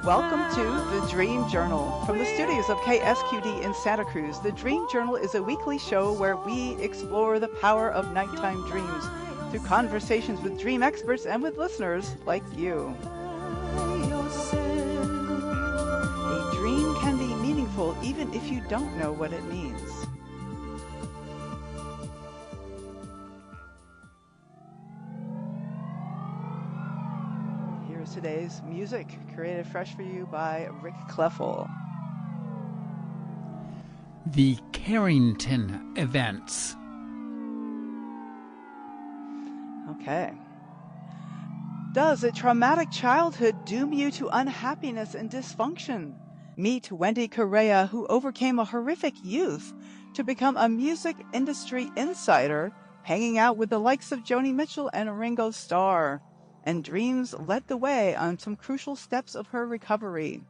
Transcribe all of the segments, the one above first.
and welcome to the Dream Journal. From the studios of KSQD in Santa Cruz, the Dream Journal is a weekly show where we explore the power of nighttime dreams through conversations with dream experts and with listeners like you. A dream can be meaningful even if you don't know what it means. Today's music, created fresh for you by Rick Kleffel. The Carrington events. Okay. Does a traumatic childhood doom you to unhappiness and dysfunction? Meet Wendy Correa, who overcame a horrific youth to become a music industry insider, hanging out with the likes of Joni Mitchell and Ringo Starr. And dreams led the way on some crucial steps of her recovery.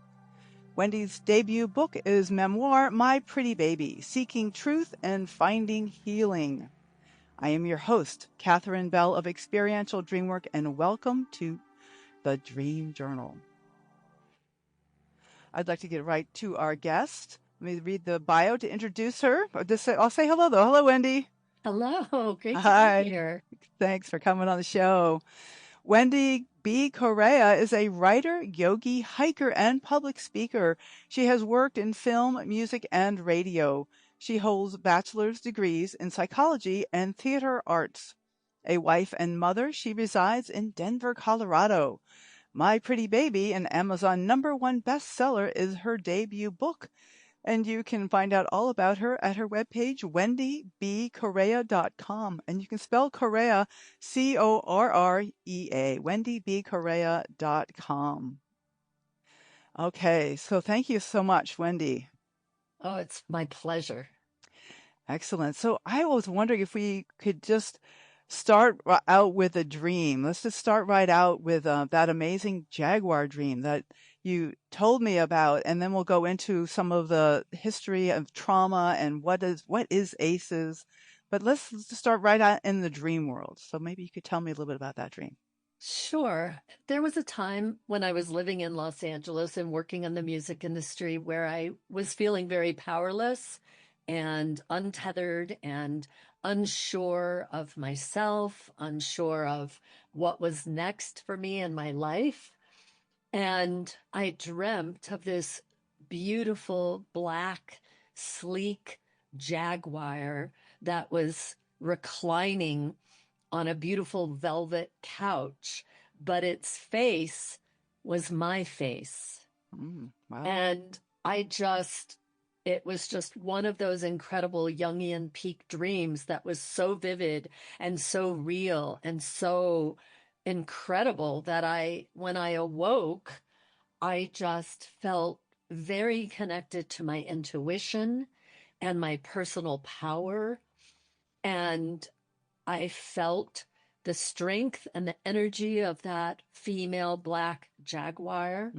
Wendy's debut book is memoir, My Pretty Baby, Seeking Truth and Finding Healing. I am your host, Catherine Bell of Experiential Dreamwork, and welcome to the Dream Journal. I'd like to get right to our guest. Let me read the bio to introduce her. I'll say hello, though. Hello, Wendy. Hello. Great to Hi. be here. Thanks for coming on the show. Wendy B. Correa is a writer, yogi, hiker, and public speaker. She has worked in film, music, and radio. She holds bachelor's degrees in psychology and theater arts. A wife and mother, she resides in Denver, Colorado. My Pretty Baby, an Amazon #1 bestseller, is her debut book. And you can find out all about her at her webpage, wendybcorrea.com. And you can spell Correa, Correa, wendybcorrea.com. Okay, so thank you so much, Wendy. Oh, it's my pleasure. Excellent. So I was wondering if we could just start out with a dream. Let's just start right out with that amazing jaguar dream that you told me about, and then we'll go into some of the history of trauma and what is ACEs. But let's just start right out in the dream world. So maybe you could tell me a little bit about that dream. Sure. There was a time when I was living in Los Angeles and working in the music industry where I was feeling very powerless and untethered and unsure of myself, unsure of what was next for me in my life. And I dreamt of this beautiful, black, sleek jaguar that was reclining on a beautiful velvet couch, but its face was my face. Wow. And it was just one of those incredible Jungian peak dreams that was so vivid and so real and so incredible that when I awoke, I just felt very connected to my intuition and my personal power. And I felt the strength and the energy of that female black jaguar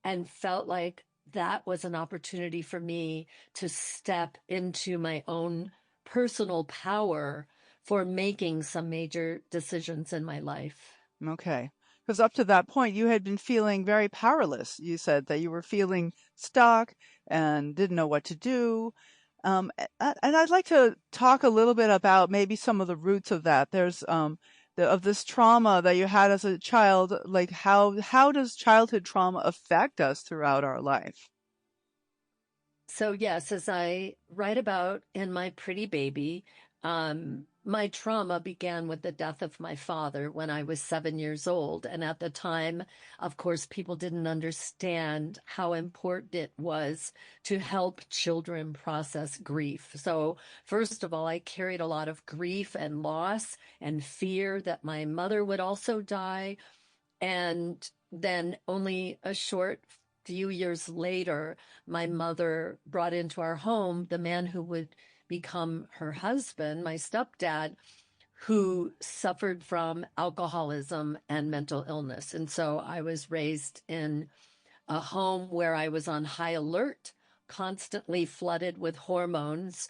and felt like that was an opportunity for me to step into my own personal power for making some major decisions in my life. Okay. Because up to that point, you had been feeling very powerless. You said that you were feeling stuck and didn't know what to do. And I'd like to talk a little bit about maybe some of the roots of that. There's of this trauma that you had as a child. Like how does childhood trauma affect us throughout our life? So yes, as I write about in My Pretty Baby, my trauma began with the death of my father when I was 7 years old. And at the time, of course, people didn't understand how important it was to help children process grief. So first of all, I carried a lot of grief and loss and fear that my mother would also die. And then only a short few years later, my mother brought into our home the man who would become her husband, my stepdad, who suffered from alcoholism and mental illness. And so I was raised in a home where I was on high alert, constantly flooded with hormones,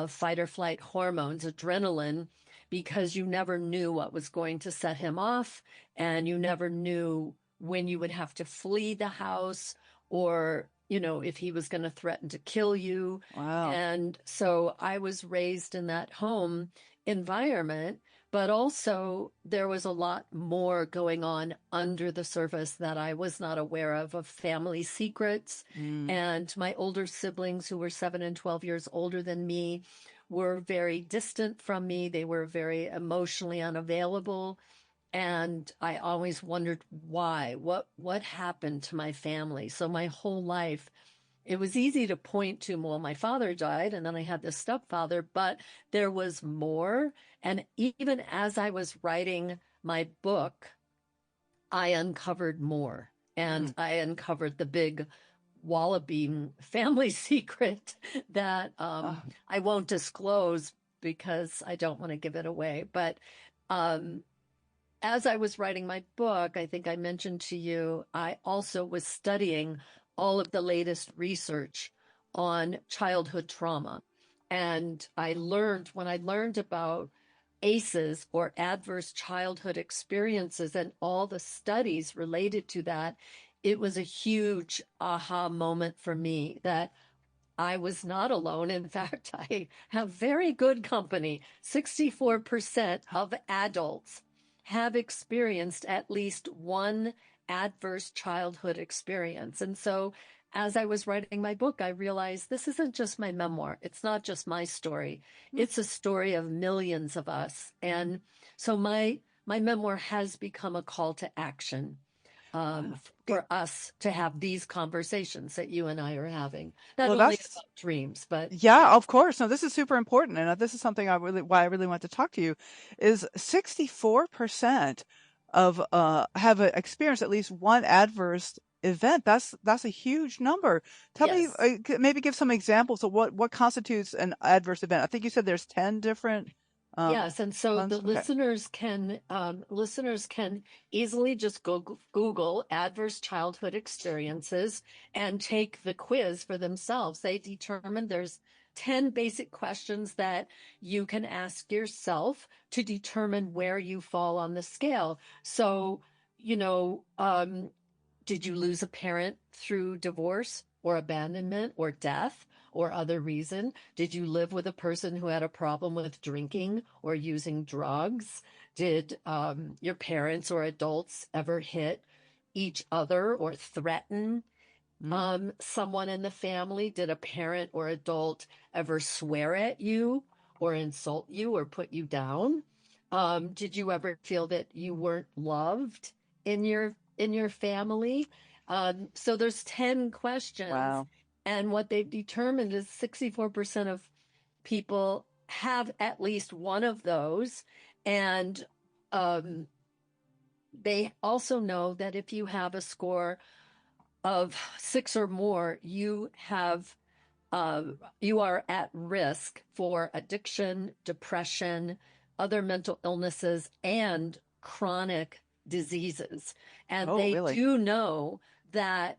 fight or flight hormones, adrenaline, because you never knew what was going to set him off and you never knew when you would have to flee the house, or, if he was going to threaten to kill you. Wow. And so I was raised in that home environment, but also there was a lot more going on under the surface that I was not aware of family secrets. And my older siblings, who were 7 and 12 years older than me, were very distant from me. They were very emotionally unavailable. And I always wondered why, what happened to my family. So my whole life, it was easy to point to, well, my father died and then I had this stepfather, but there was more. And even as I was writing my book, I uncovered more, and I uncovered the big wallaby family secret that I won't disclose because I don't want to give it away. But as I was writing my book, I think I mentioned to you, I also was studying all of the latest research on childhood trauma. And when I learned about ACEs, or adverse childhood experiences, and all the studies related to that, it was a huge aha moment for me that I was not alone. In fact, I have very good company. 64% of adults have experienced at least one adverse childhood experience. And so as I was writing my book, I realized this isn't just my memoir. It's not just my story. It's a story of millions of us. And so my memoir has become a call to action for us to have these conversations that you and I are having, not only about dreams, but yeah, of course. No, this is super important, and this is something why I really want to talk to you. Is 64% of have experienced at least one adverse event. That's a huge number. Tell me, maybe give some examples of what constitutes an adverse event. I think you said there's 10 different. Yes, and so the listeners can easily just go Google adverse childhood experiences and take the quiz for themselves. They determine there's 10 basic questions that you can ask yourself to determine where you fall on the scale. So, did you lose a parent through divorce or abandonment or death or other reason? Did you live with a person who had a problem with drinking or using drugs? Did your parents or adults ever hit each other or threaten someone in the family? Did a parent or adult ever swear at you or insult you or put you down? Did you ever feel that you weren't loved in your family? So there's 10 questions. Wow. And what they've determined is 64% of people have at least one of those. And they also know that if you have a score of 6 or more, you are at risk for addiction, depression, other mental illnesses, and chronic diseases. And they do know that,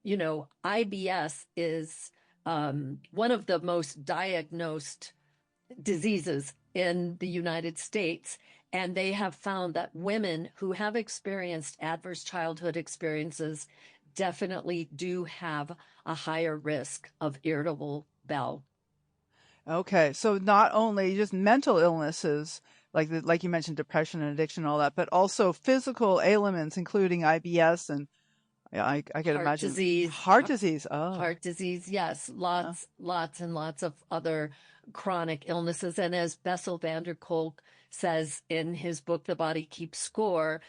IBS is one of the most diagnosed diseases in the United States. And they have found that women who have experienced adverse childhood experiences definitely do have a higher risk of irritable bowel. Okay, so not only just mental illnesses, like you mentioned, depression and addiction and all that, but also physical ailments, including IBS and I can imagine heart disease. Oh, heart disease. Yes. Lots and lots of other chronic illnesses. And as Bessel van der Kolk says in his book, The Body Keeps Score,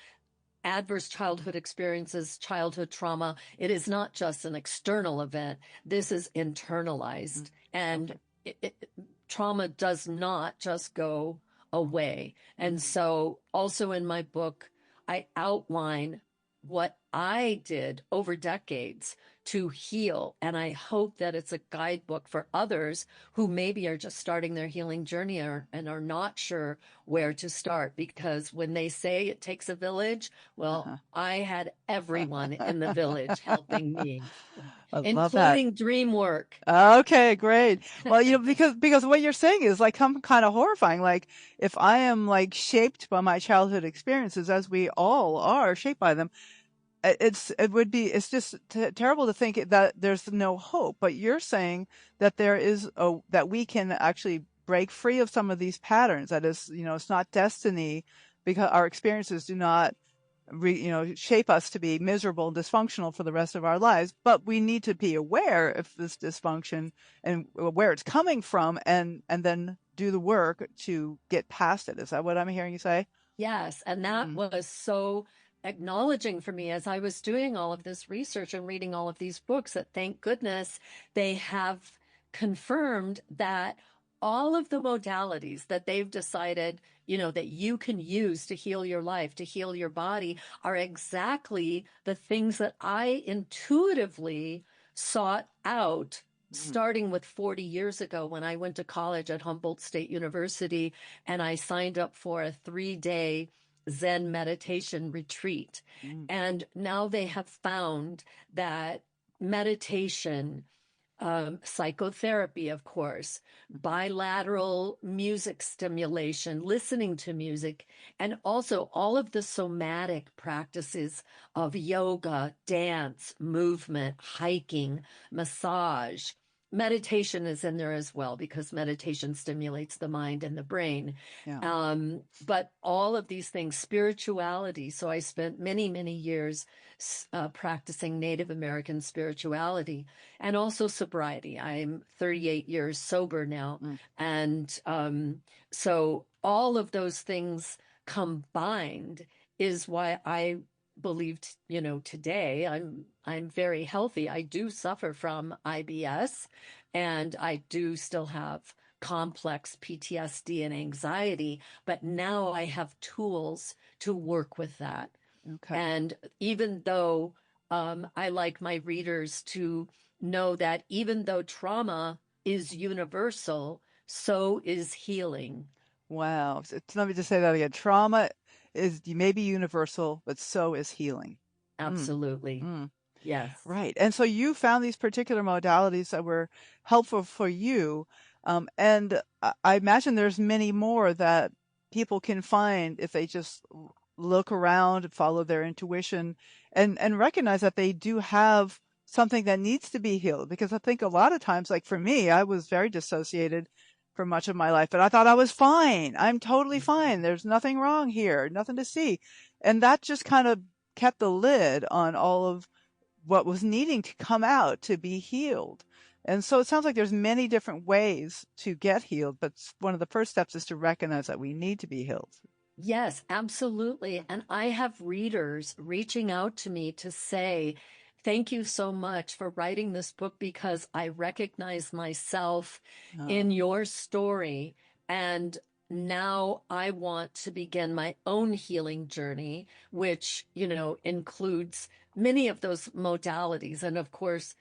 adverse childhood experiences, childhood trauma, it is not just an external event. This is internalized. And trauma does not just go away. And so also in my book, I outline what I did over decades to heal. And I hope that it's a guidebook for others who maybe are just starting their healing journey and are not sure where to start. Because when they say it takes a village, well, I had everyone in the village helping me, including Dreamwork. Okay, great. Well, because what you're saying is kind of horrifying. Like if I am shaped by my childhood experiences, as we all are shaped by them, it's just terrible to think that there's no hope. But you're saying that that we can actually break free of some of these patterns. That is, it's not destiny, because our experiences do not shape us to be miserable and dysfunctional for the rest of our lives. But we need to be aware of this dysfunction and where it's coming from, and then do the work to get past it. Is that what I'm hearing you say? Yes. And that was so acknowledging for me as I was doing all of this research and reading all of these books, that thank goodness they have confirmed that all of the modalities that they've decided, that you can use to heal your life, to heal your body, are exactly the things that I intuitively sought out, starting with 40 years ago when I went to college at Humboldt State University, and I signed up for a 3-day Zen meditation retreat. And now they have found that meditation, psychotherapy, of course, bilateral music stimulation, listening to music, and also all of the somatic practices of yoga, dance, movement, hiking, massage. Meditation is in there as well, because meditation stimulates the mind and the brain. Yeah. But all of these things, spirituality. So I spent many, many years practicing Native American spirituality, and also sobriety. I'm 38 years sober now. And so all of those things combined is why I believed, today I'm very healthy. I do suffer from IBS, and I do still have complex PTSD and anxiety, but now I have tools to work with that. Okay. And even though I like my readers to know that even though trauma is universal, so is healing. Wow. Let me just say that again. Trauma is maybe universal, but so is healing. Absolutely. Mm. Yes. Right. And so you found these particular modalities that were helpful for you. And I imagine there's many more that people can find if they just look around and follow their intuition, and recognize that they do have something that needs to be healed. Because I think a lot of times, like for me, I was very dissociated for much of my life, but I thought I was fine. I'm totally fine. There's nothing wrong here, nothing to see. And that just kind of kept the lid on all of what was needing to come out to be healed. And so it sounds like there's many different ways to get healed, but one of the first steps is to recognize that we need to be healed. Yes, absolutely. And I have readers reaching out to me to say, thank you so much for writing this book, because I recognize myself in your story. And now I want to begin my own healing journey, which, includes many of those modalities. And of course,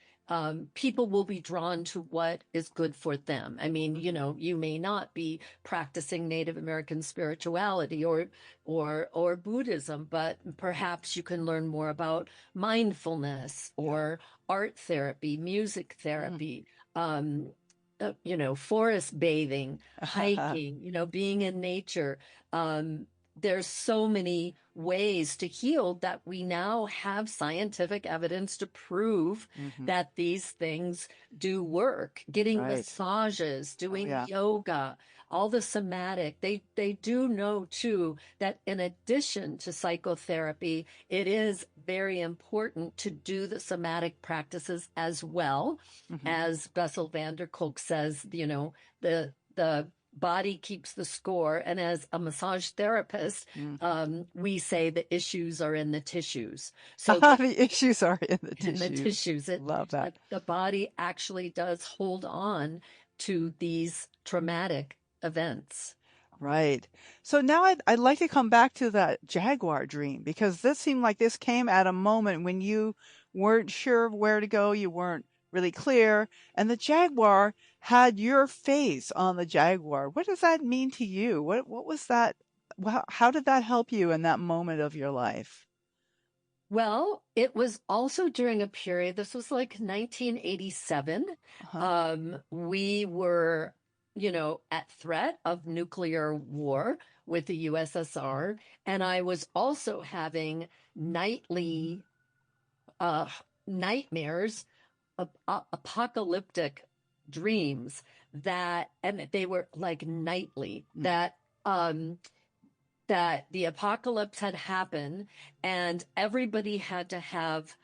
people will be drawn to what is good for them. I mean, you may not be practicing Native American spirituality or Buddhism, but perhaps you can learn more about mindfulness or art therapy, music therapy, forest bathing, hiking, being in nature. There's so many ways to heal that we now have scientific evidence to prove that these things do work. Getting Right. massages, Oh, doing yeah. yoga, all the somatic. They do know too that in addition to psychotherapy, it is very important to do the somatic practices as well. As Bessel van der Kolk says, the body keeps the score. And as a massage therapist, we say the issues are in the tissues. So the issues are in the in the tissues, Love that. the body actually does hold on to these traumatic events. Right. So now I'd like to come back to that jaguar dream, because this seemed like this came at a moment when you weren't sure where to go. You weren't really clear. And the jaguar had your face on the jaguar. What does that mean to you? What was that? How did that help you in that moment of your life? Well, it was also during a period, this was like 1987. Uh-huh. We were, at threat of nuclear war with the USSR. And I was also having nightly uh, nightmares, apocalyptic dreams and they were like nightly, um, that the apocalypse had happened and everybody had to have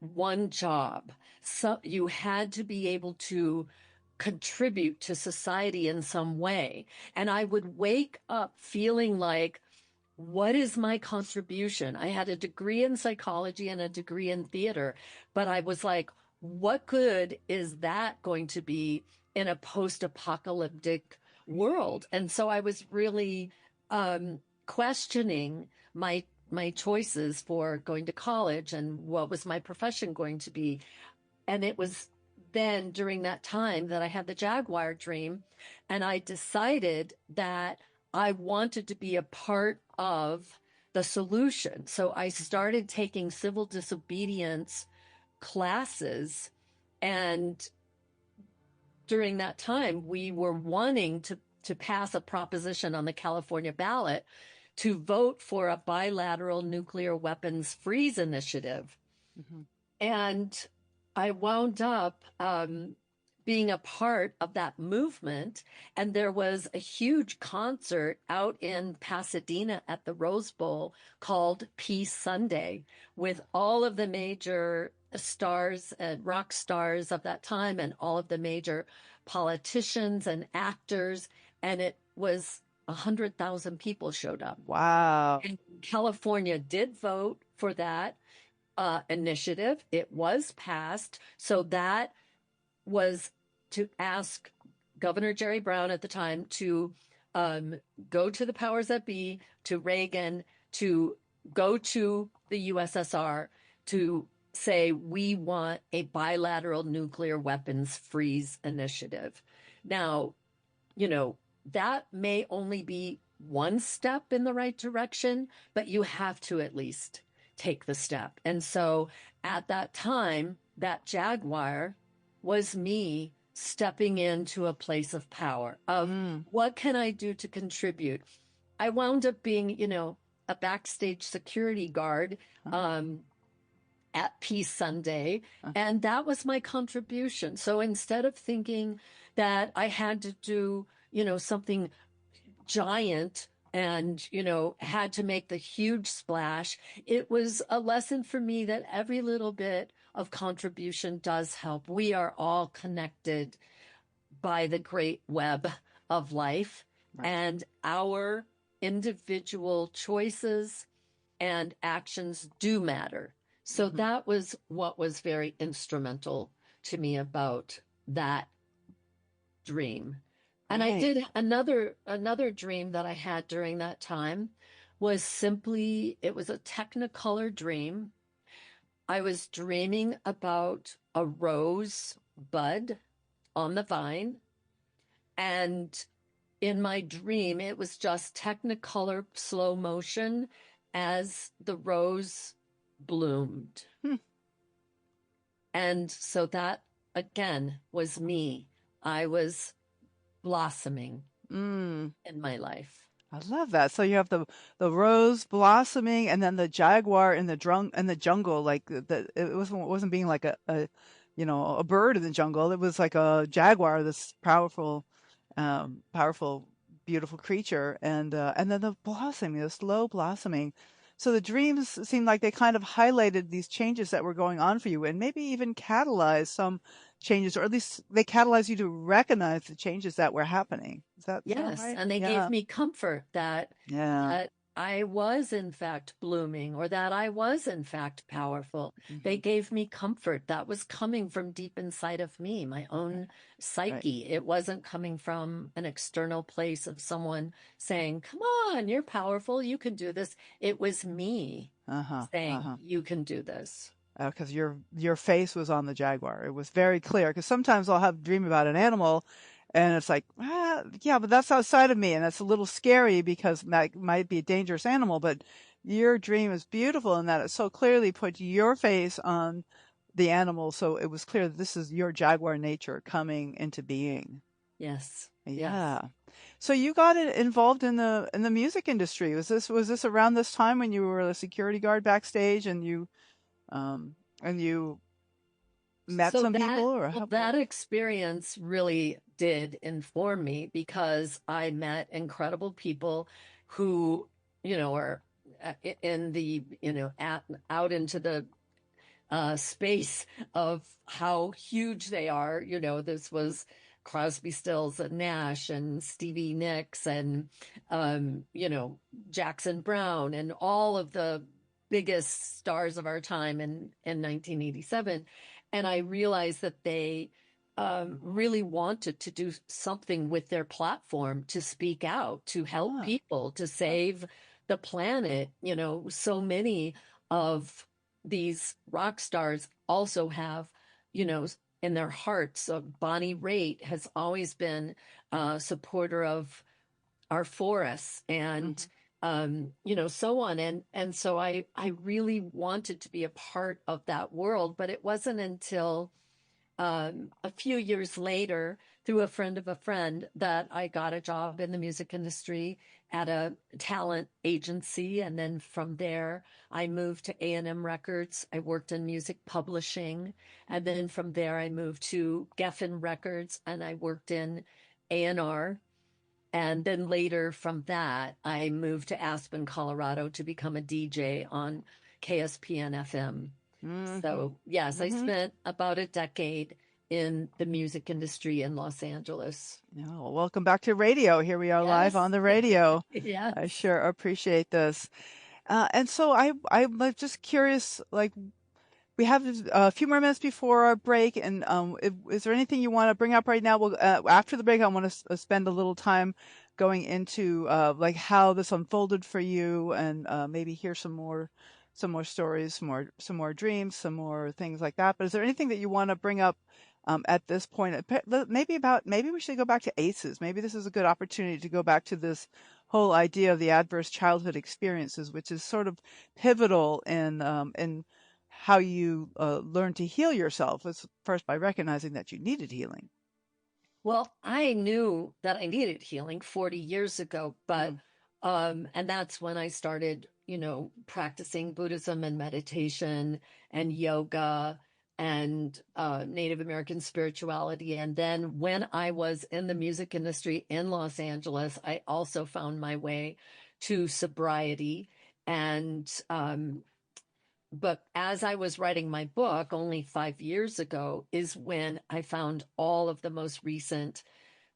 one job. So you had to be able to contribute to society in some way. And I would wake up feeling like, what is my contribution? I had a degree in psychology and a degree in theater, but I was like, what good is that going to be in a post-apocalyptic world? And so I was really questioning my choices for going to college and what was my profession going to be. And it was then during that time that I had the jaguar dream, and I decided that I wanted to be a part of the solution. So I started taking civil disobedience classes. And during that time, we were wanting to pass a proposition on the California ballot to vote for a bilateral nuclear weapons freeze initiative. Mm-hmm. And I wound up being a part of that movement. And there was a huge concert out in Pasadena at the Rose Bowl called Peace Sunday with all of the major stars and rock stars of that time and all of the major politicians and actors. And it was 100,000 people showed up. Wow. And California did vote for that initiative. It was passed. So that was to ask Governor Jerry Brown at the time to go to the powers that be, to Reagan, to go to the USSR to say, we want a bilateral nuclear weapons freeze initiative. Now, that may only be one step in the right direction, but you have to at least take the step. And so at that time, that jaguar was me stepping into a place of power of what can I do to contribute? I wound up being, a backstage security guard at Peace Sunday, and that was my contribution. So instead of thinking that I had to do, something giant and, had to make the huge splash, it was a lesson for me that every little bit of contribution does help. We are all connected by the great web of life, right, and our individual choices and actions do matter. So that was what was very instrumental to me about that dream. And I did another dream that I had during that time was simply, it was a technicolor dream. I was dreaming about a rose bud on the vine. And in my dream, it was just technicolor slow motion as the rose bloomed. And so that, again, was me. I was blossoming in my life. I love that. So you have the rose blossoming, and then the jaguar in the jungle. Like it wasn't being like a bird in the jungle. It was like a jaguar, this powerful, beautiful creature, and then the blossoming, the slow blossoming. So the dreams seemed like they kind of highlighted these changes that were going on for you, and maybe even catalyzed some changes, or at least they catalyzed you to recognize the changes that were happening. Is that Yes, right? and they gave me comfort that I was in fact blooming, or that I was in fact powerful. They gave me comfort that was coming from deep inside of me, my own psyche. It wasn't coming from an external place of someone saying, come on, you're powerful, you can do this. It was me saying, you can do this. Because your face was on the jaguar. It was very clear. Because sometimes I'll have a dream about an animal, and it's like, yeah, but that's outside of me, and that's a little scary because that might be a dangerous animal. But your dream is beautiful in that it so clearly put your face on the animal, so it was clear that this is your jaguar nature coming into being. Yes. Yeah. Yes. So you got involved in the music industry. Was this around this time when you were a security guard backstage, and you And you met So some people, or well, how? that experience really did inform me because I met incredible people who, are in the, out into the space of how huge they are. This was Crosby, Stills, and Nash, and Stevie Nicks, and Jackson Brown, and all of the biggest stars of our time in 1987. And I realized that they really wanted to do something with their platform to speak out, to help Ah, people, to save the planet. So many of these rock stars also have, you know, in their hearts. So Bonnie Raitt has always been a supporter of our forests and mhm. so on. And so I really wanted to be a part of that world, but it wasn't until a few years later, through a friend of a friend, that I got a job in the music industry at a talent agency. And then from there, I moved to A&M Records. I worked in music publishing. And then from there, I moved to Geffen Records and I worked in A&R. And then later from that, I moved to Aspen, Colorado to become a DJ on KSPN FM. Mhm. So, yes, I Mhm. spent about a decade in the music industry in Los Angeles. Yeah, well, welcome back to radio. Here we are live on Yes. the radio. Yes. I sure appreciate this. And so I'm like, just curious, like, we have a few more minutes before our break, and is there anything you want to bring up right now? Well, after the break, I want to spend a little time going into like how this unfolded for you, and maybe hear some more stories, some more dreams, some more things like that. But is there anything that you want to bring up at this point? Maybe we should go back to ACEs. Maybe this is a good opportunity to go back to this whole idea of the adverse childhood experiences, which is sort of pivotal in how you learn to heal yourself was first by recognizing that you needed healing. Well, I knew that I needed healing 40 years ago, but Mm, and that's when I started, practicing Buddhism and meditation and yoga and Native American spirituality. And then when I was in the music industry in Los Angeles, I also found my way to sobriety. And but as I was writing my book only 5 years ago, is when I found all of the most recent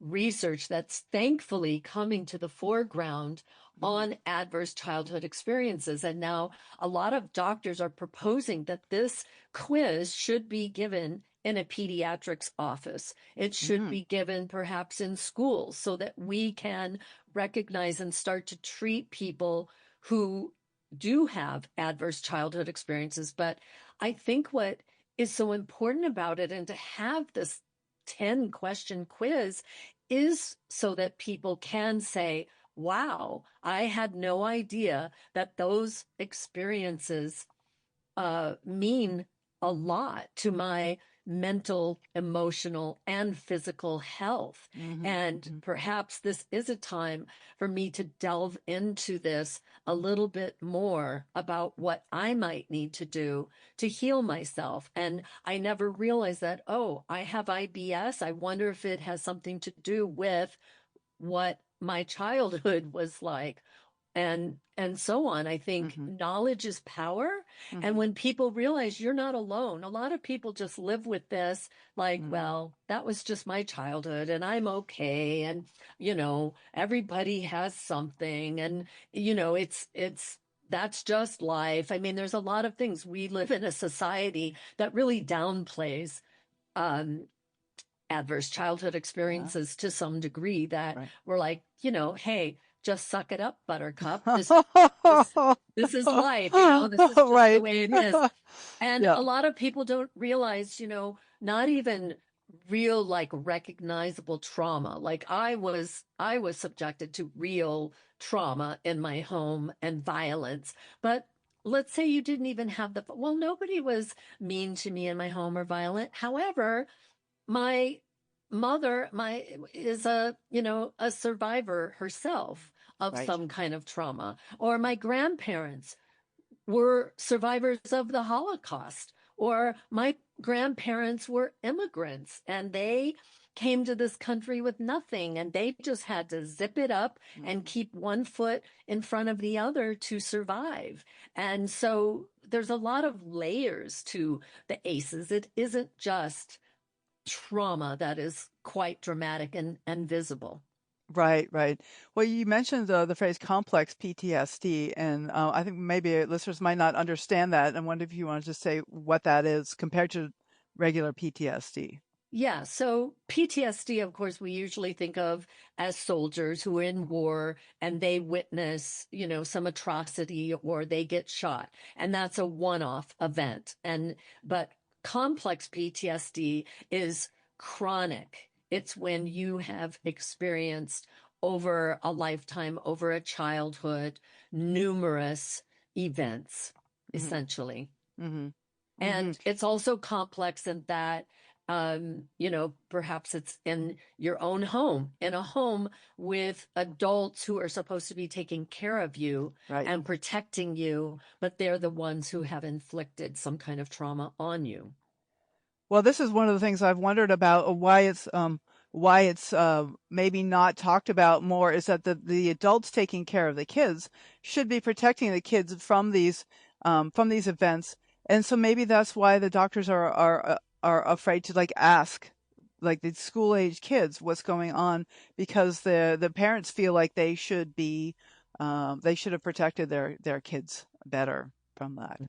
research that's thankfully coming to the foreground mm, on adverse childhood experiences. And now a lot of doctors are proposing that this quiz should be given in a pediatrics office. It should mm, be given perhaps in schools so that we can recognize and start to treat people who do have adverse childhood experiences. But I think what is so important about it and to have this 10-question quiz is so that people can say, wow, I had no idea that those experiences mean a lot to my mental, emotional, and physical health. mhm, And mhm, perhaps this is a time for me to delve into this a little bit more about what I might need to do to heal myself. And I never realized that, oh, I have IBS. I wonder if it has something to do with what my childhood was like and so on. I think mhm, knowledge is power. And mhm, when people realize you're not alone, a lot of people just live with this like, mhm, well, that was just my childhood and I'm okay. And, everybody has something. And, it's, that's just life. I mean, there's a lot of things. We live in a society that really downplays um, adverse childhood yeah, experiences to some degree that right. we're like, hey, just suck it up, buttercup. This is life, this is just the Right. way it is. And Yeah. a lot of people don't realize, not even real like recognizable trauma. Like I was subjected to real trauma in my home and violence. But let's say you didn't even have nobody was mean to me in my home or violent. However, my mother my is a survivor herself of Right. some kind of trauma, or my grandparents were survivors of the Holocaust, Or my grandparents were immigrants and they came to this country with nothing and they just had to zip it up and keep one foot in front of the other to survive. And so there's a lot of layers to the ACEs. It isn't just trauma that is quite dramatic and visible. Right, right. Well, you mentioned the phrase complex PTSD, and I think maybe listeners might not understand that. I wonder if you want to just say what that is compared to regular PTSD. Yeah, so PTSD, of course, we usually think of as soldiers who are in war and they witness, some atrocity or they get shot. And that's a one-off event. But complex PTSD is chronic. It's when you have experienced over a lifetime, over a childhood, numerous events, essentially. Mm-hmm. And it's also complex in that, perhaps it's in your own home, in a home with adults who are supposed to be taking care of you Right. and protecting you, but they're the ones who have inflicted some kind of trauma on you. Well, this is one of the things I've wondered about why it's maybe not talked about more is that the adults taking care of the kids should be protecting the kids from these events, and so maybe that's why the doctors are afraid to like ask like the school age kids what's going on, because the parents feel like they should have protected their kids better from that.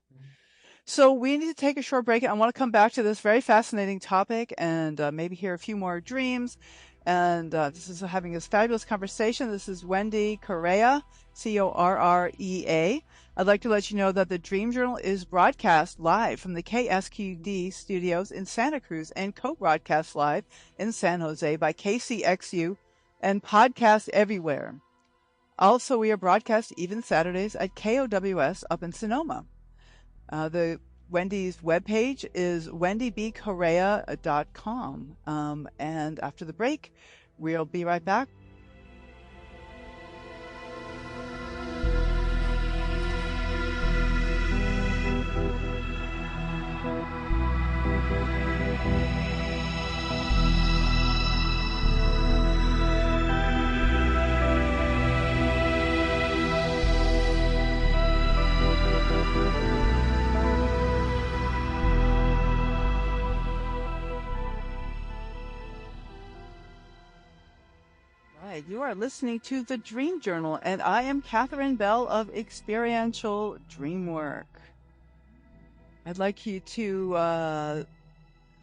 So we need to take a short break. I want to come back to this very fascinating topic and maybe hear a few more dreams. And this is having this fabulous conversation. This is Wendy Correa, Correa. I'd like to let you know that the Dream Journal is broadcast live from the KSQD studios in Santa Cruz and co-broadcast live in San Jose by KCXU and podcast everywhere. Also, we are broadcast even Saturdays at KOWS up in Sonoma. The Wendy's webpage is wendybcorrea.com. And after the break, we'll be right back. You are listening to the Dream Journal, and I am Catherine Bell of Experiential Dreamwork. I'd like you to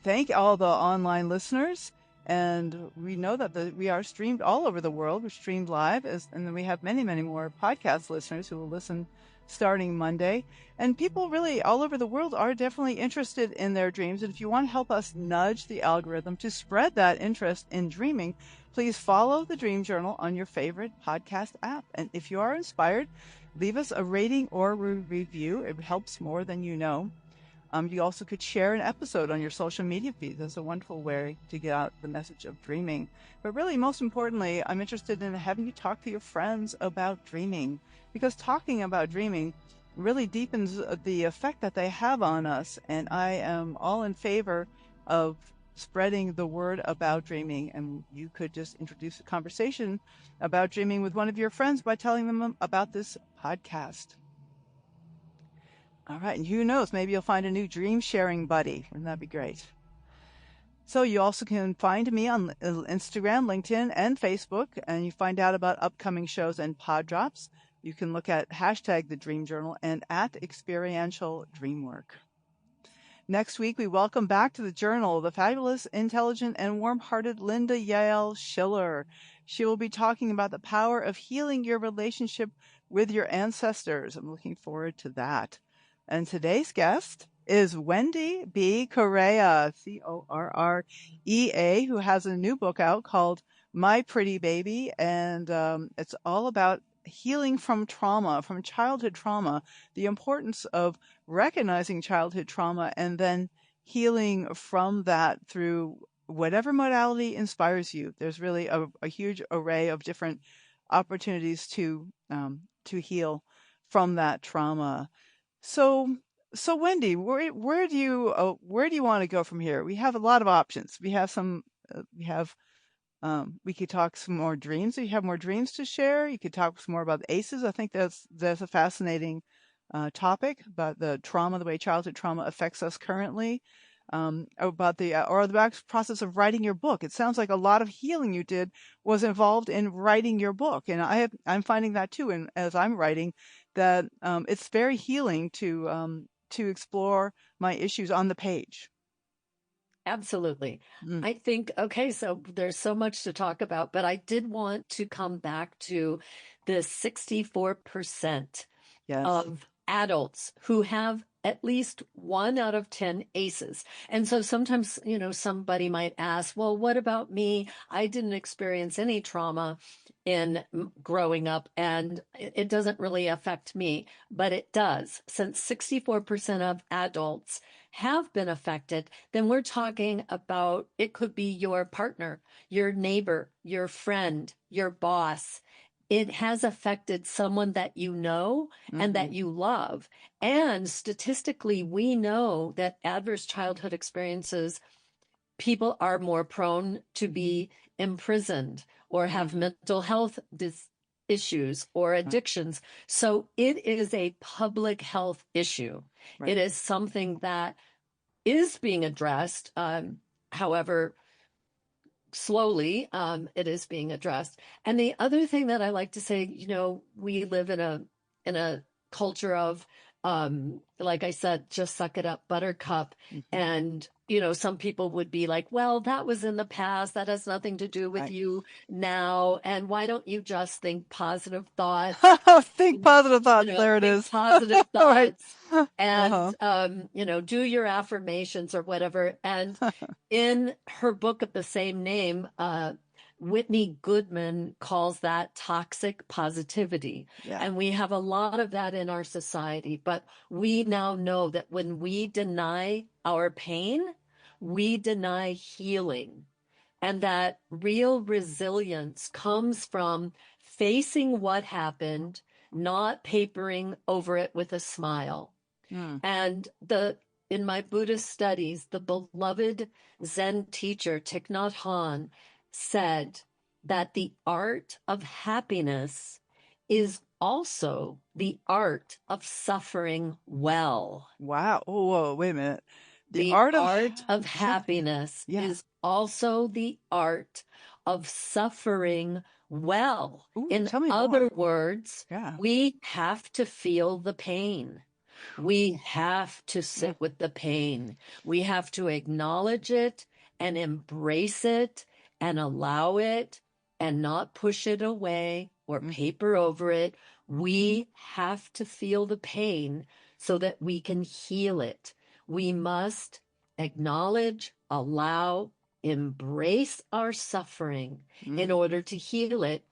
thank all the online listeners, and we know that we are streamed all over the world. We're streamed live, and then we have many, many more podcast listeners who will listen starting Monday. And people really all over the world are definitely interested in their dreams. And if you want to help us nudge the algorithm to spread that interest in dreaming, please follow the Dream Journal on your favorite podcast app. And if you are inspired, leave us a rating or review. It helps more than you know. You also could share an episode on your social media feed. That's a wonderful way to get out the message of dreaming. But really, most importantly, I'm interested in having you talk to your friends about dreaming, because talking about dreaming really deepens the effect that they have on us. And I am all in favor of spreading the word about dreaming. And you could just introduce a conversation about dreaming with one of your friends by telling them about this podcast. All right, and who knows, maybe you'll find a new dream sharing buddy. Wouldn't that be great? So you also can find me on Instagram, LinkedIn, and Facebook, and you find out about upcoming shows and pod drops. You can look at hashtag The Dream Journal and at Experiential Dreamwork. Next week, we welcome back to the journal the fabulous, intelligent, and warm-hearted Linda Yael Schiller. She will be talking about the power of healing your relationship with your ancestors. I'm looking forward to that. And today's guest is Wendy B. Correa, Correa, who has a new book out called My Pretty Baby. And it's all about healing from trauma, from childhood trauma, the importance of recognizing childhood trauma and then healing from that through whatever modality inspires you. There's really a huge array of different opportunities to heal from that trauma. So So Wendy, where do you want to go from here? We have a lot of options. We have we could talk some more dreams. You have more dreams to share. You could talk some more about the ACEs. I think that's a fascinating topic about the trauma, the way childhood trauma affects us currently. About the process of writing your book. It sounds like a lot of healing you did was involved in writing your book, and I'm finding that too. And as I'm writing, that it's very healing to explore my issues on the page. Absolutely. Mm, I think, okay, so there's so much to talk about, but I did want to come back to the 64% yes. of adults who have at least 1 out of 10 ACEs. And so sometimes, somebody might ask, well, what about me? I didn't experience any trauma in growing up, and it doesn't really affect me, but it does. Since 64% of adults have been affected, then we're talking about it could be your partner, your neighbor, your friend, your boss. It has affected someone that you know and that Hmm. you love. And statistically, we know that adverse childhood experiences, people are more prone to be imprisoned or have Hmm. mental health issues or Right. addictions. So it is a public health issue. Right. It is something that is being addressed. However, slowly, it is being addressed. And the other thing that I like to say, we live in a culture of, like I said, just suck it up, buttercup. Hmm. And some people would be like, well, that was in the past, that has nothing to do with Right. you now, and why don't you just think positive thoughts? Think positive thoughts. There it Think is. positive All right. thoughts, and Uh-huh. do your affirmations or whatever. And in her book of the same name, Whitney Goodman calls that toxic positivity. Yeah. And we have a lot of that in our society. But we now know that when we deny our pain, we deny healing. And that real resilience comes from facing what happened, not papering over it with a smile. Mm. And in my Buddhist studies, the beloved Zen teacher Thich Nhat Hanh said that the art of happiness is also the art of suffering well. Wow. Oh, whoa, wait a minute. The The art of art of suffering. happiness Yeah. is also the art of suffering well. Ooh, In tell me other more. words, Yeah. we have to feel the pain. We have to Mm, sit with the pain. We have to acknowledge it and embrace it and allow it and not push it away or mm, paper over it. We have to feel the pain so that we can heal it. We must acknowledge, allow, embrace our suffering in mm. order to heal it.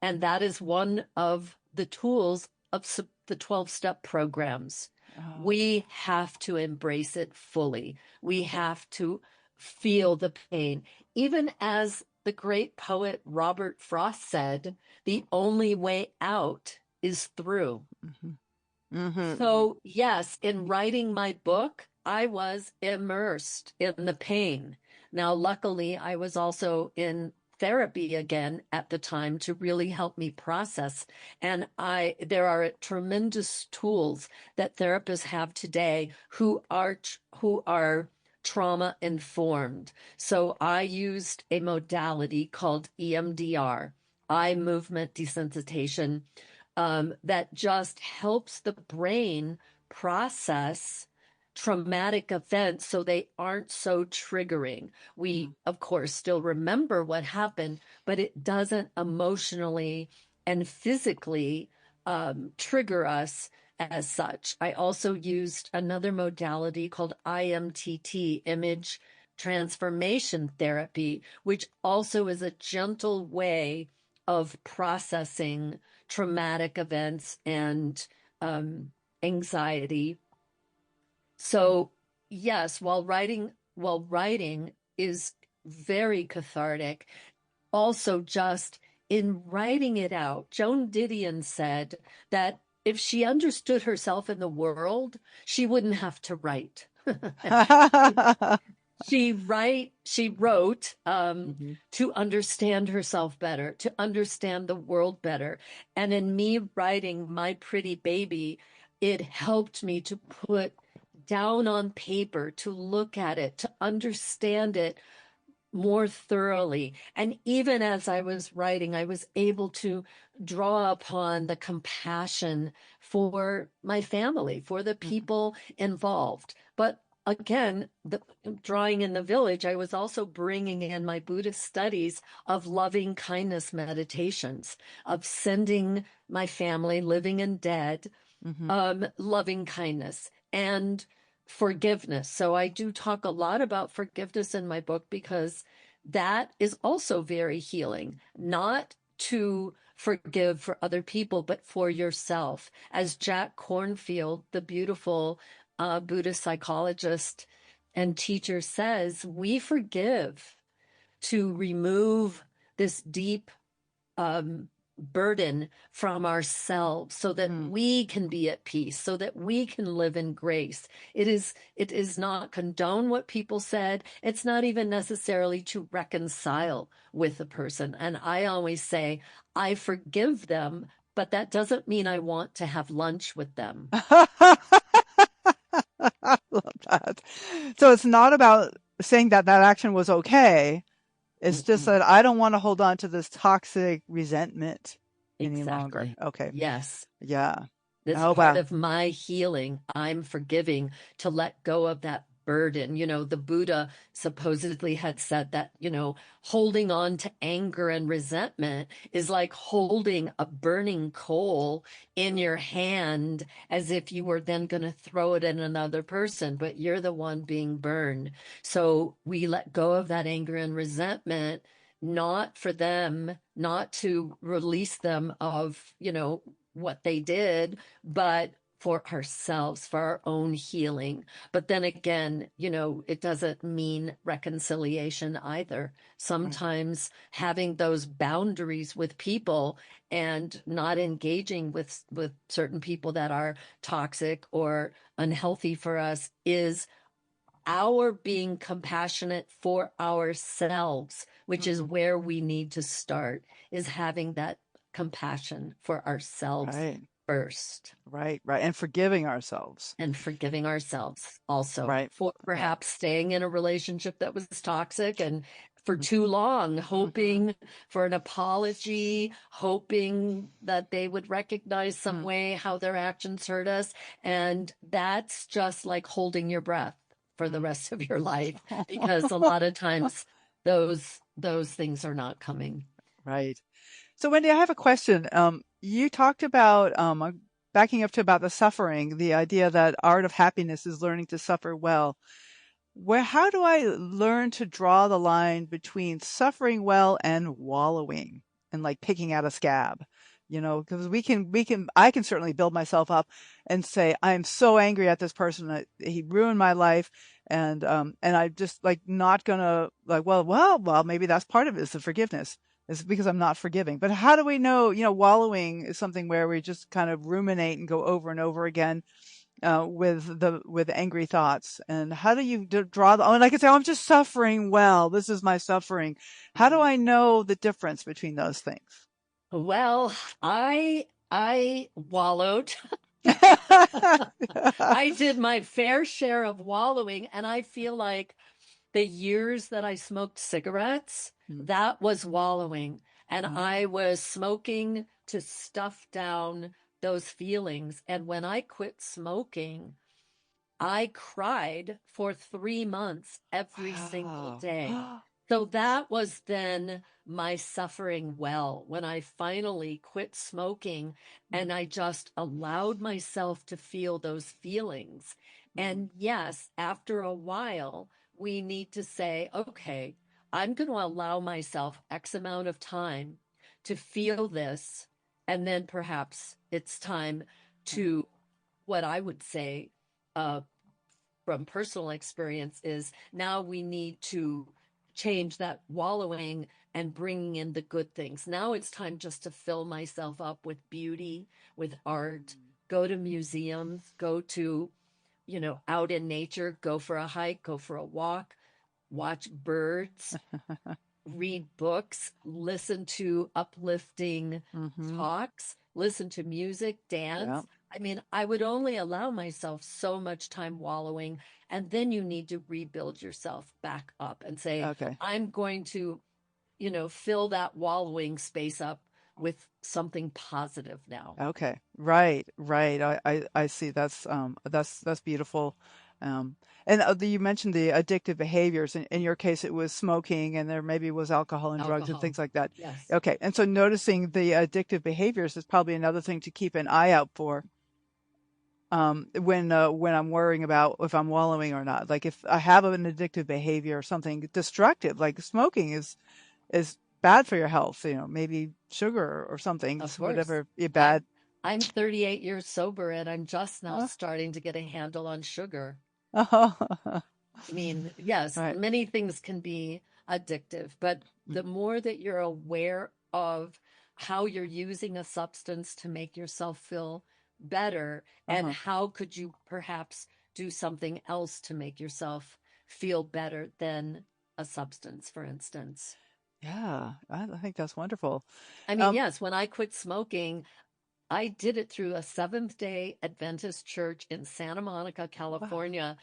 And that is one of the tools of the 12-step programs. Oh, We have to embrace it fully. We have to feel the pain. Even as the great poet Robert Frost said, the only way out is through. mm-hmm. Mm-hmm. So, yes, in writing my book, I was immersed in the pain. Now, luckily, I was also in therapy again at the time to really help me process. And there are tremendous tools that therapists have today who are trauma informed. So I used a modality called EMDR, eye movement desensitization, that just helps the brain process traumatic events so they aren't so triggering. We, Mm, of course, still remember what happened, but it doesn't emotionally and physically trigger us as such. I also used another modality called IMTT, image transformation therapy, which also is a gentle way of processing traumatic events and um, anxiety. So yes, while writing is very cathartic, also just in writing it out. Joan Didion said that if she understood herself in the world, she wouldn't have to write. She wrote Mhm. to understand herself better, to understand the world better. And in me writing My Pretty Baby, it helped me to put down on paper, to look at it, to understand it more thoroughly. And even as I was writing, I was able to draw upon the compassion for my family, for the people involved. But again, drawing in the village, I was also bringing in my Buddhist studies of loving kindness meditations, of sending my family, living and dead, Mhm. loving kindness and forgiveness. So I do talk a lot about forgiveness in my book because that is also very healing, not to forgive for other people, but for yourself. As Jack Kornfield, the beautiful Buddhist psychologist and teacher, says, we forgive to remove this deep burden from ourselves so that Mm. we can be at peace, so that we can live in grace. It is not condone what people said. It's not even necessarily to reconcile with a person. And I always say, I forgive them, but that doesn't mean I want to have lunch with them. I love that. So it's not about saying that that action was okay. It's just Mm-mm. that I don't want to hold on to this toxic resentment any longer. Exactly. Okay. Yes. Yeah. This Oh, part wow. of my healing, I'm forgiving to let go of that burden. The Buddha supposedly had said that, holding on to anger and resentment is like holding a burning coal in your hand as if you were then going to throw it at another person, but you're the one being burned. So we let go of that anger and resentment, not for them, not to release them of, what they did, but for ourselves, for our own healing. But then again, it doesn't mean reconciliation either. Right. Sometimes having those boundaries with people and not engaging with certain people that are toxic or unhealthy for us is our being compassionate for ourselves, which is Mhm. where we need to start, is having that compassion for ourselves Right. first Right. Right. And forgiving ourselves. and forgiving ourselves also Right. for Right. perhaps staying in a relationship that was toxic and for too long, Mhm. hoping for an apology, hoping that they would recognize some Mhm. way how their actions hurt us. And that's just like holding your breath for the Mhm. rest of your life, because a lot of times those things are not coming. Right. So, Wendy, I have a question. You talked about backing up to about the suffering, the idea that art of happiness is learning to suffer well. How do I learn to draw the line between suffering well and wallowing and like picking out a scab? Because I can certainly build myself up and say, I'm so angry at this person that he ruined my life. And I just like not gonna like, well, maybe that's part of it is the forgiveness. It's because I'm not forgiving. But how do we know, wallowing is something where we just kind of ruminate and go over and over again with angry thoughts. And how do you draw the? Oh, and I can say, oh, I'm just suffering. Well, this is my suffering. How do I know the difference between those things? Well, I wallowed. I did my fair share of wallowing, and I feel like the years that I smoked cigarettes, Mm, that was wallowing. And mm, I was smoking to stuff down those feelings. And when I quit smoking, I cried for 3 months every single wow. day. So that was then my suffering well, when I finally quit smoking and I just allowed myself to feel those feelings. And yes, after a while, we need to say, okay, I'm going to allow myself X amount of time to feel this. And then perhaps it's time to, what I would say, uh, from personal experience, is now we need to change that wallowing and bringing in the good things. Now it's time just to fill myself up with beauty, with art, go to museums, go to, out in nature, go for a hike, go for a walk, watch birds, read books, listen to uplifting Mm-hmm. talks, listen to music, Yeah. dance. I mean, I would only allow myself so much time wallowing. And then you need to rebuild yourself back up and say, Okay. I'm going to, fill that wallowing space up with something positive now. Okay. Right. Right. I see. That's beautiful. Um, and you mentioned the addictive behaviors. In your case, it was smoking, and there maybe was alcohol and drugs and Alcohol. things like that. Yes, Okay. And so noticing the addictive behaviors is probably another thing to keep an eye out for. When I'm worrying about if I'm wallowing or not. Like if I have an addictive behavior or something destructive, like smoking is bad for your health, maybe sugar or something, of course. whatever bad. I'm 38 years sober and I'm just now Uh, starting to get a handle on sugar. oh, I mean, yes, right. many things can be addictive, but the more that you're aware of how you're using a substance to make yourself feel better, and Uh-huh. how could you perhaps do something else to make yourself feel better than a substance, for instance. Yeah, I think that's wonderful. I mean, Um, yes, when I quit smoking, I did it through a Seventh-day Adventist church in Santa Monica, wow. California.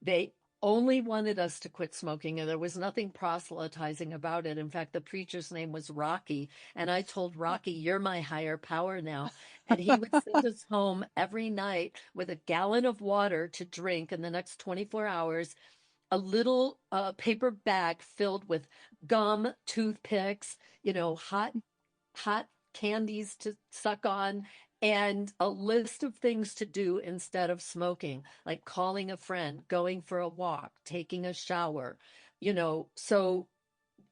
They only wanted us to quit smoking, and there was nothing proselytizing about it. In fact, the preacher's name was Rocky. And I told Rocky, "You're my higher power now." And he would send us home every night with a gallon of water to drink in the next 24 hours, a little paper bag filled with gum, toothpicks, hot candies to suck on, and a list of things to do instead of smoking, like calling a friend, going for a walk, taking a shower. So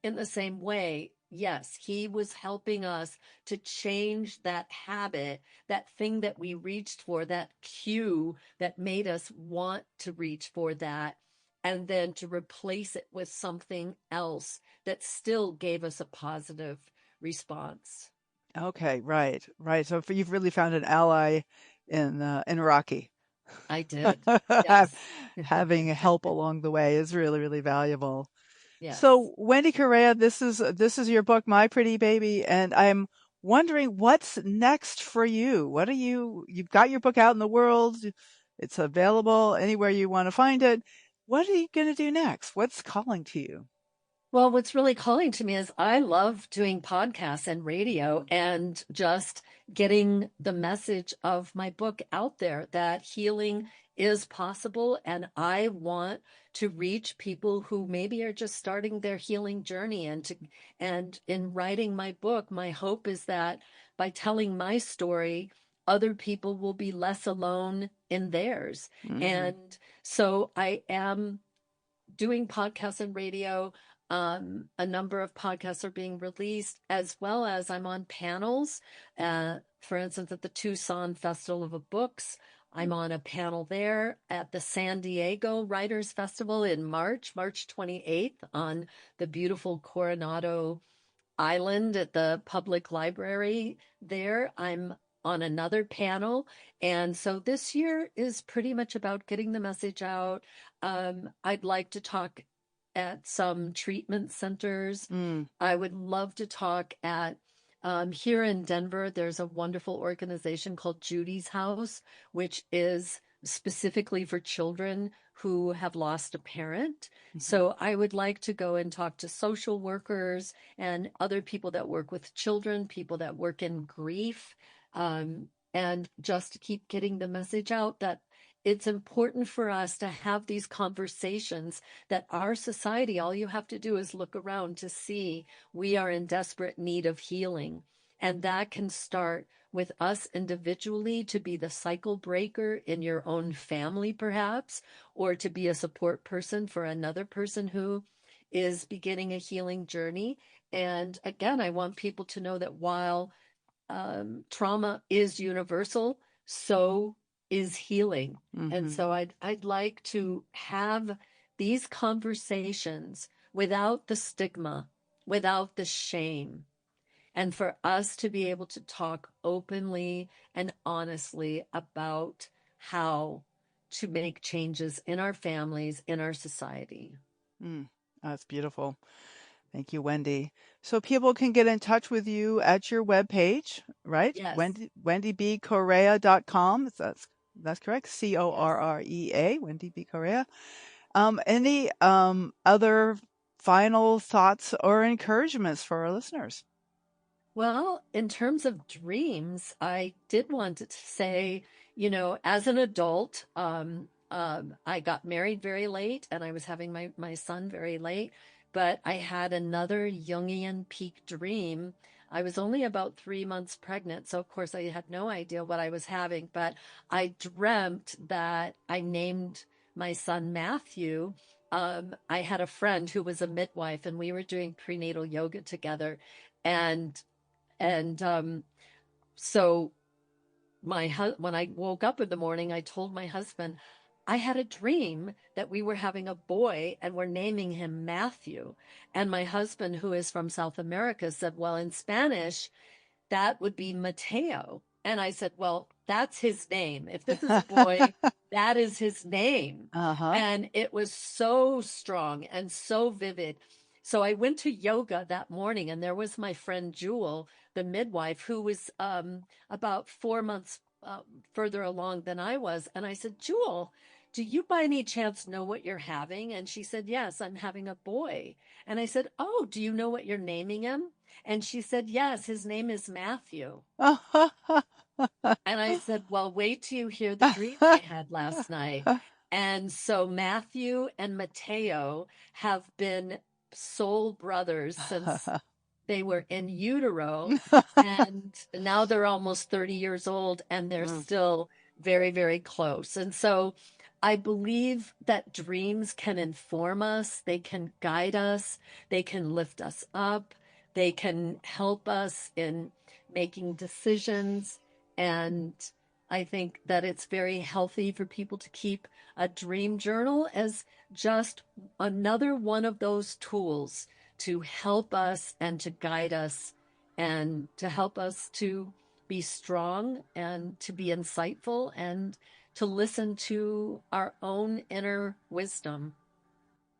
in the same way, yes, he was helping us to change that habit, that thing that we reached for, that cue that made us want to reach for that, and then to replace it with something else that still gave us a positive response. Okay, right, right. So you've really found an ally in Rocky. I did. Yes. Having help along the way is really, really valuable. Yes. So, Wendy Correa, this is your book, My Pretty Baby, and I'm wondering what's next for you. What are you've got your book out in the world. It's available anywhere you want to find it. What are you going to do next? What's calling to you? Well, what's really calling to me is I love doing podcasts and radio and just getting the message of my book out there that healing is possible. And I want to reach people who maybe are just starting their healing journey. And in writing my book, my hope is that by telling my story, other people will be less alone in theirs. Hmm. And so I am doing podcasts and radio. A number of podcasts are being released, as well as I'm on panels. For instance, at the Tucson Festival of Books, I'm on a panel there at the San Diego Writers Festival in March 28th, on the beautiful Coronado Island at the public library there. I'm on another panel. And so this year is pretty much about getting the message out. I'd like to talk at some treatment centers. Mm. I would love to talk at here in Denver, there's a wonderful organization called Judy's House, which is specifically for children who have lost a parent. Mhm. So I would like to go and talk to social workers and other people that work with children, people that work in grief, and just to keep getting the message out that it's important for us to have these conversations, that our society, all you have to do is look around to see we are in desperate need of healing. And that can start with us individually to be the cycle breaker in your own family, perhaps, or to be a support person for another person who is beginning a healing journey. And again, I want people to know that while trauma is universal, so is healing. And Mhm. so I'd like to have these conversations without the stigma, without the shame, and for us to be able to talk openly and honestly about how to make changes in our families, in our society. That's beautiful. Thank you, Wendy. So people can get in touch with you at your webpage, right? Yes. WendyBCorrea.com. That's correct. Correa, Wendy B. Correa. Any other final thoughts or encouragements for our listeners? Well, in terms of dreams, I did want to say, as an adult, I got married very late and I was having my son very late, but I had another Jungian peak dream. I was only about 3 months pregnant, so of course I had no idea what I was having, but I dreamt that I named my son Matthew. I had a friend who was a midwife and we were doing prenatal yoga together. And so when I woke up in the morning, I told my husband, I had a dream that we were having a boy and we're naming him Matthew. And my husband, who is from South America, said, well, in Spanish, that would be Mateo. And I said, well, that's his name. If this is a boy, that is his name. And it was so strong and so vivid. So I went to yoga that morning, and there was my friend Jewel, the midwife, who was about 4 months further along than I was. And I said, Jewel, do you by any chance know what you're having? And she said, yes, I'm having a boy. And I said, oh, do you know what you're naming him? And she said, yes, his name is Matthew. And I said, well, wait till you hear the dream I had last night. And so Matthew and Mateo have been soul brothers since they were in utero. And now they're almost 30 years old and they're still very, very close. And so I believe that dreams can inform us, they can guide us, they can lift us up, they can help us in making decisions. And I think that it's very healthy for people to keep a dream journal as just another one of those tools to help us and to guide us and to help us to be strong and to be insightful and to listen to our own inner wisdom.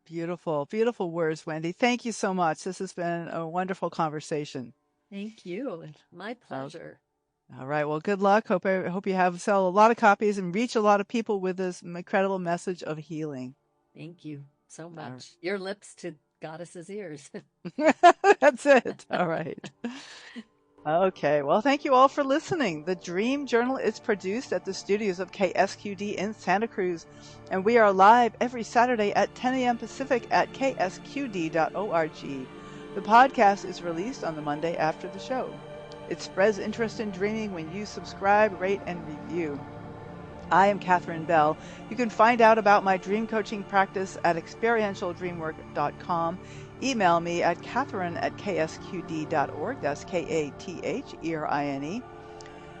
Beautiful, beautiful words, Wendy. Thank you so much. This has been a wonderful conversation. Thank you. My pleasure. All right. Well, good luck. Hope you sell a lot of copies and reach a lot of people with this incredible message of healing. Thank you so much. Your lips to goddess's ears. That's it. All right. Okay. Well, thank you all for listening. The Dream Journal is produced at the studios of KSQD in Santa Cruz, and we are live every Saturday at 10 a.m. Pacific at ksqd.org. The podcast is released on the Monday after the show. It spreads interest in dreaming when you subscribe, rate, and review. I am Catherine Bell. You can find out about my dream coaching practice at experientialdreamwork.com. Email me at catherine@ksqd.org. That's KATHERINE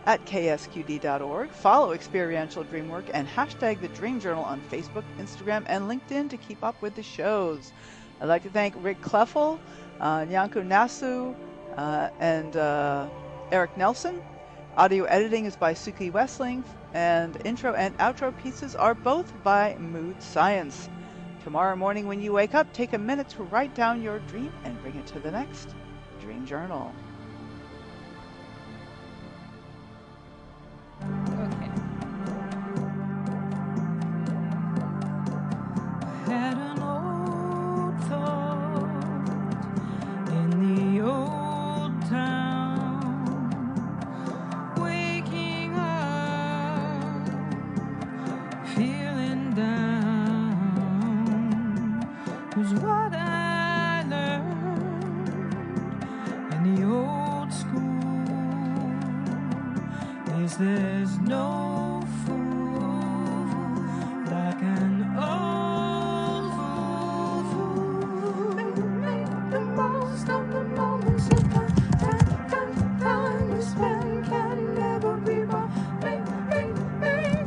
at ksqd.org. Follow Experiential Dreamwork and hashtag the Dream Journal on Facebook, Instagram, and LinkedIn to keep up with the shows. I'd like to thank Rick Kleffel, Nyanku Nasu, and Eric Nelson. Audio editing is by Suki Wessling, and intro and outro pieces are both by Mood Science. Tomorrow morning when you wake up, take a minute to write down your dream and bring it to the next Dream Journal. Okay. Had an old thought in the old town, waking up, feeling down, was what I learned in the old school, is there's no fool like an old fool. Make the most of the moments you got. Time to spend can never be wrong. Make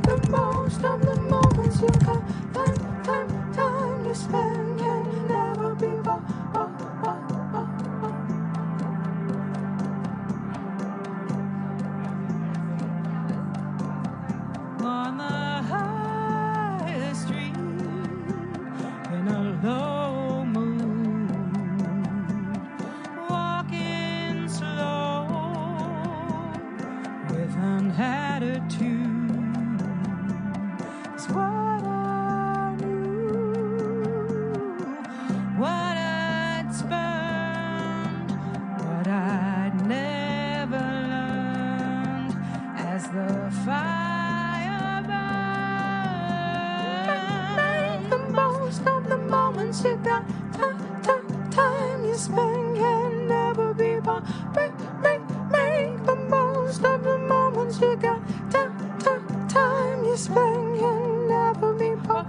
the most of the moments you got. Time to spend can never be wrong. spend can never be bought. Make the most of the moments you got. Time you spend can never be bought.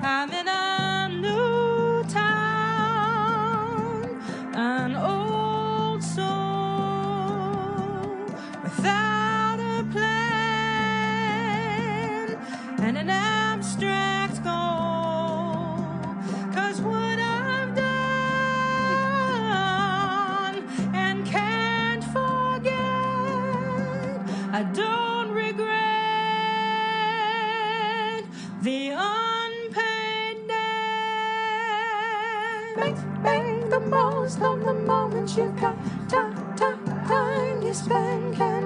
I'm in a new town, an old soul, without a plan and an abstract goal. 'Cause what I've done and can't forget, I don't regret the unpaid debt. Make the most of the moments you've got. Time you spend can